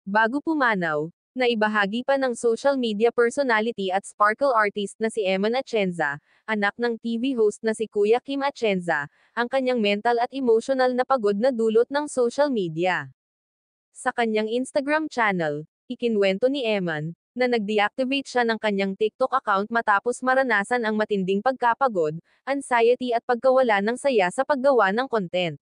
Bago pumanaw, naibahagi pa ng social media personality at sparkle artist na si Eman Atienza, anak ng TV host na si Kuya Kim Atienza, ang kanyang mental at emotional na pagod na dulot ng social media. Sa kanyang Instagram channel, ikinwento ni Eman, na nag-deactivate siya ng kanyang TikTok account matapos maranasan ang matinding pagkapagod, anxiety at pagkawala ng saya sa paggawa ng content.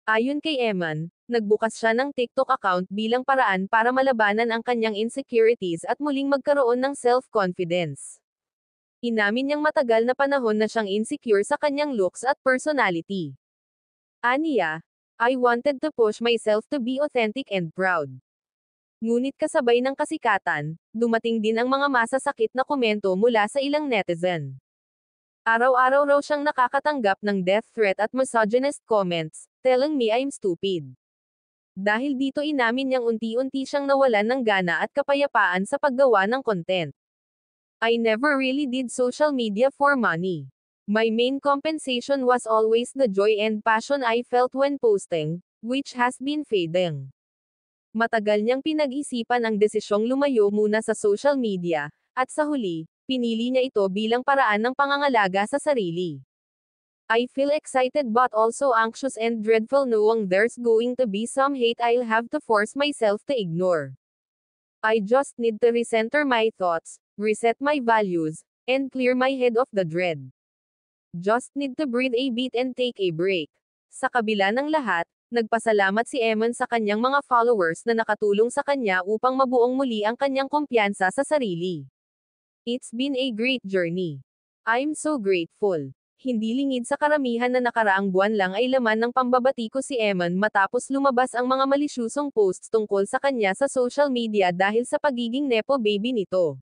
Ayon kay Eman, nagbukas siya ng TikTok account bilang paraan para malabanan ang kanyang insecurities at muling magkaroon ng self-confidence. Inamin niyang matagal na panahon na siyang insecure sa kanyang looks at personality. Aniya, I wanted to push myself to be authentic and proud. Ngunit kasabay ng kasikatan, dumating din ang mga masasakit na komento mula sa ilang netizen. Araw-araw raw siyang nakakatanggap ng death threat at misogynist comments, telling me I'm stupid. Dahil dito inamin niyang unti-unti siyang nawalan ng gana at kapayapaan sa paggawa ng content. I never really did social media for money. My main compensation was always the joy and passion I felt when posting, which has been fading. Matagal niyang pinag-isipan ang desisyong lumayo muna sa social media, at sa huli, pinili niya ito bilang paraan ng pangangalaga sa sarili. I feel excited but also anxious and dreadful knowing there's going to be some hate I'll have to force myself to ignore. I just need to recenter my thoughts, reset my values, and clear my head of the dread. Just need to breathe a bit and take a break. Sa kabila ng lahat, nagpasalamat si Eman sa kanyang mga followers na nakatulong sa kanya upang mabuong muli ang kanyang kumpiyansa sa sarili. It's been a great journey. I'm so grateful. Hindi lingid sa karamihan na nakaraang buwan lang ay laman ng pambabati ko si Eman matapos lumabas ang mga malisyusong posts tungkol sa kanya sa social media dahil sa pagiging nepo baby nito.